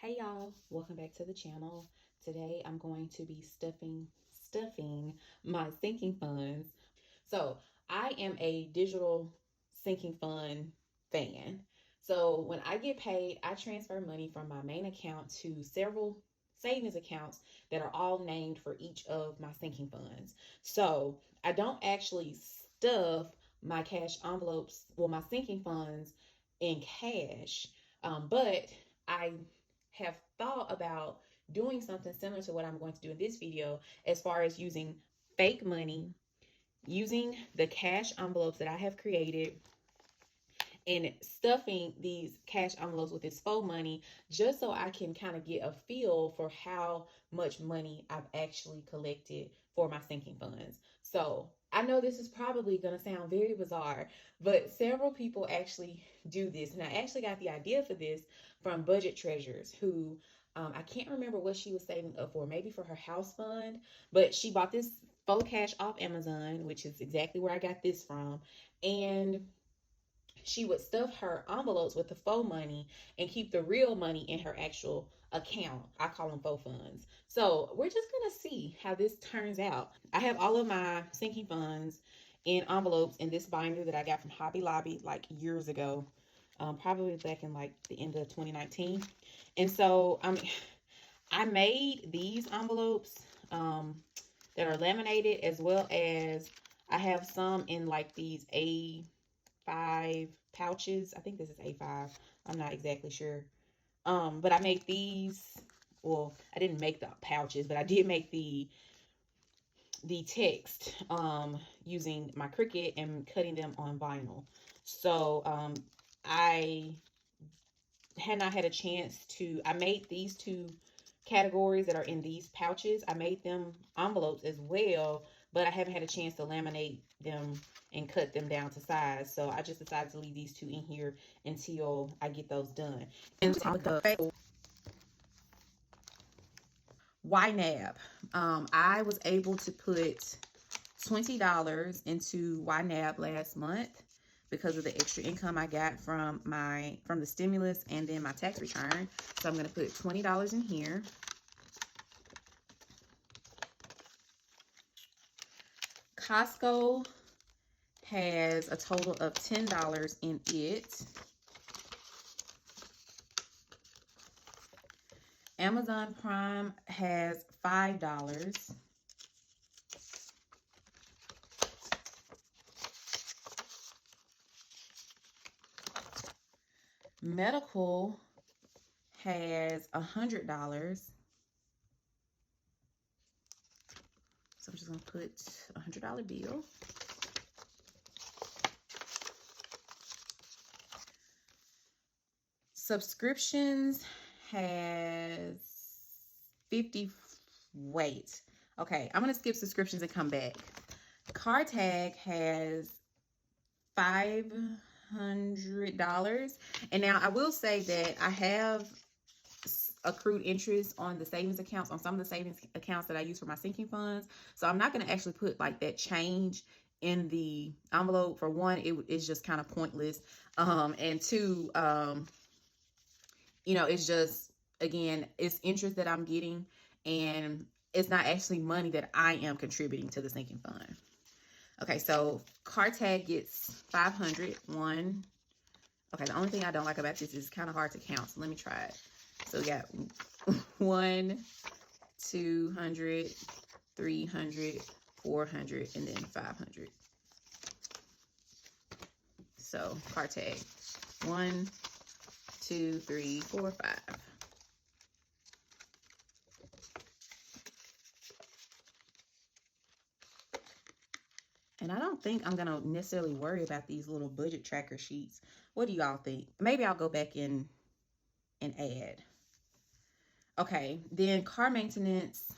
Hey y'all, welcome back to the channel. Today I'm going to be stuffing my sinking funds. So I am a digital sinking fund fan. So when I get paid, I transfer money from my main account to several savings accounts that are all named for each of my sinking funds. So I don't actually stuff my cash envelopes, well, my sinking funds in cash, but I have thought about doing something similar to what I'm going to do in this video as far as using fake money, using the cash envelopes that I have created and stuffing these cash envelopes with this faux money just so I can kind of get a feel for how much money I've actually collected for my sinking funds. So I know this is probably going to sound very bizarre, but several people actually do this. And I actually got the idea for this from Budget Treasures, who I can't remember what she was saving up for, maybe for her house fund, but she bought this faux cash off Amazon, which is exactly where I got this from. And she would stuff her envelopes with the faux money and keep the real money in her actual account. I call them faux funds. So we're just going to see how this turns out. I have all of my sinking funds in envelopes in this binder that I got from Hobby Lobby like years ago, probably back in like the end of 2019. And so I made these envelopes that are laminated, as well as I have some in like these A5 pouches. I think this is A5. I'm not exactly sure. But I made these. Well, I didn't make the pouches, but I did make the text using my Cricut and cutting them on vinyl. So I had not had a chance to. I made these two categories that are in these pouches. I made them envelopes as well, but I haven't had a chance to laminate them and cut them down to size. So I just decided to leave these two in here until I get those done. And the YNAB, I was able to put $20 into YNAB last month because of the extra income I got from the stimulus and then my tax return. So I'm going to put $20 in here. Costco has a total of $10 in it. Amazon Prime has $5. Medical has $100. So I'm just going to put a $100 bill. Subscriptions has 50. Wait. Okay, I'm going to skip subscriptions and come back. Car Tag has $500. And now I will say that I have accrued interest on the savings accounts, on some of the savings accounts that I use for my sinking funds. So I'm not going to actually put like that change in the envelope. For one, it's just kind of pointless. And two, you know, it's just, again, it's interest that I'm getting, and it's not actually money that I am contributing to the sinking fund. Okay, so Car Tag gets 500. One. Okay, the only thing I don't like about this is kind of hard to count, so let me try it. So we got 1, 200, 300, 400, and then 500. So Car Tag, 1, 2, 3, 4, 5. And I don't think I'm gonna necessarily worry about these little budget tracker sheets. What do y'all think? Maybe I'll go back in and add. Okay, then car maintenance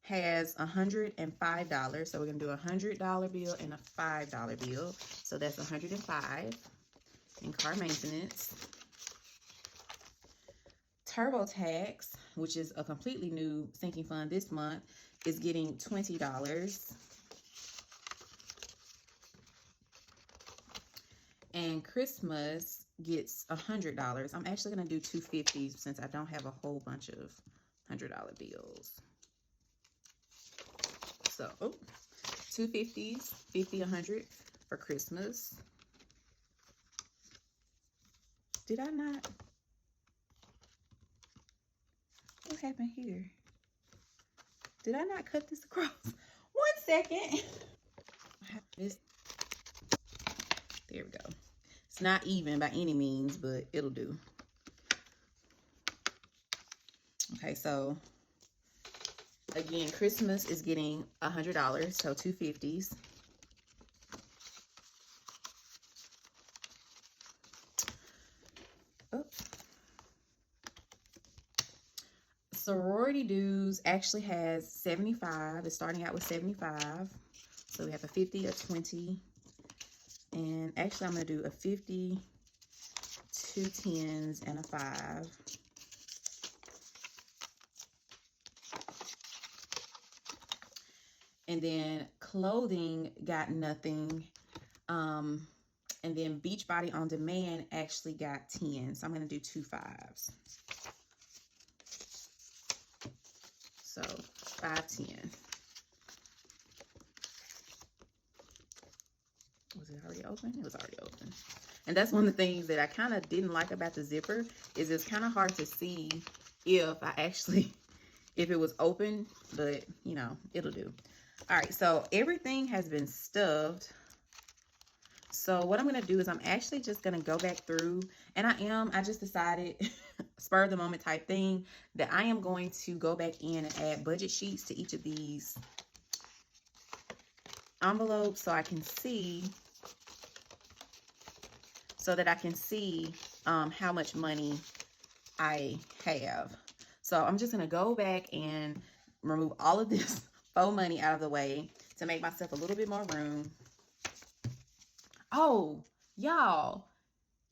has $105. So we're gonna do a $100 bill and a $5 bill. So that's $105 in car maintenance. TurboTax, which is a completely new sinking fund this month, is getting $20. and Christmas gets $100. I'm actually gonna do 250 since I don't have a whole bunch of $100 bills. So 250s, 50, 100 for Christmas. Did I not? What happened here? Did I not cut this across? 1 second. There we go. It's not even by any means, but it'll do. Okay, so again, Christmas is getting $100, so 250s. Oops. Sorority dues actually has 75. It's starting out with 75. So we have a 50, a 20, and actually I'm going to do a 50, 2 10s, and a 5. And then clothing got nothing. And then Beachbody On Demand actually got 10. So I'm going to do 2 5s. So 5 10. Was it already open? It was already open. And that's one of the things that I kind of didn't like about the zipper, is it's kind of hard to see if if it was open, but you know, it'll do. All right, so everything has been stuffed. So what I'm going to do is I'm actually just going to go back through, and I just decided, spur of the moment type thing, that I am going to go back in and add budget sheets to each of these envelopes so I can see, how much money I have. So I'm just going to go back and remove all of this faux money out of the way to make myself a little bit more room. Oh, y'all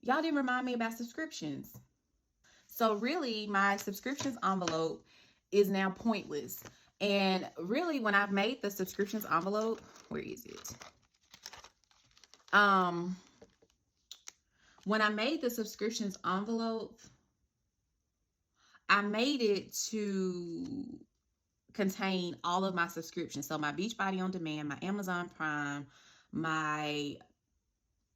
didn't remind me about subscriptions. So really, my subscriptions envelope is now pointless. And really, when I've made the subscriptions envelope, where is it? When I made the subscriptions envelope, I made it to contain all of my subscriptions. So my Beachbody On Demand, my Amazon Prime, my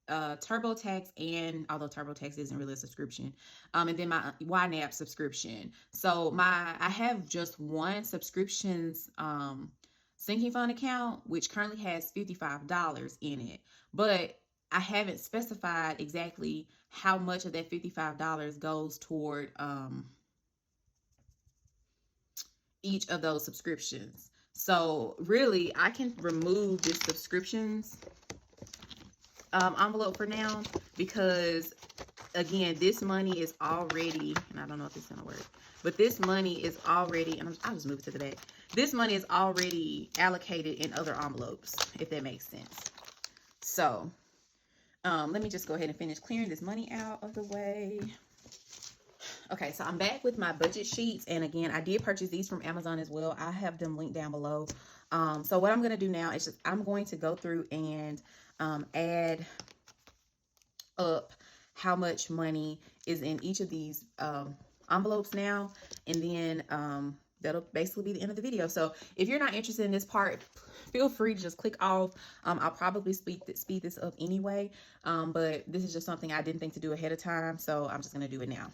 TurboTax, and although TurboTax isn't really a subscription, and then my YNAB subscription. So I have just one subscriptions sinking fund account, which currently has $55 in it, but I haven't specified exactly how much of that $55 goes toward each of those subscriptions. So really, I can remove this subscriptions envelope for now, because again, this money is already, and I don't know if it's gonna work, but this money is already, and I'll just move it to the back. This money is already allocated in other envelopes, if that makes sense. So let me just go ahead and finish clearing this money out of the way. Okay, so I'm back with my budget sheets, and again, I did purchase these from Amazon as well. I have them linked down below. So what I'm going to do now is I'm going to go through and add up how much money is in each of these envelopes now, and then that'll basically be the end of the video. So if you're not interested in this part, feel free to just click off. I'll probably speed this up anyway, but this is just something I didn't think to do ahead of time, so I'm just going to do it now.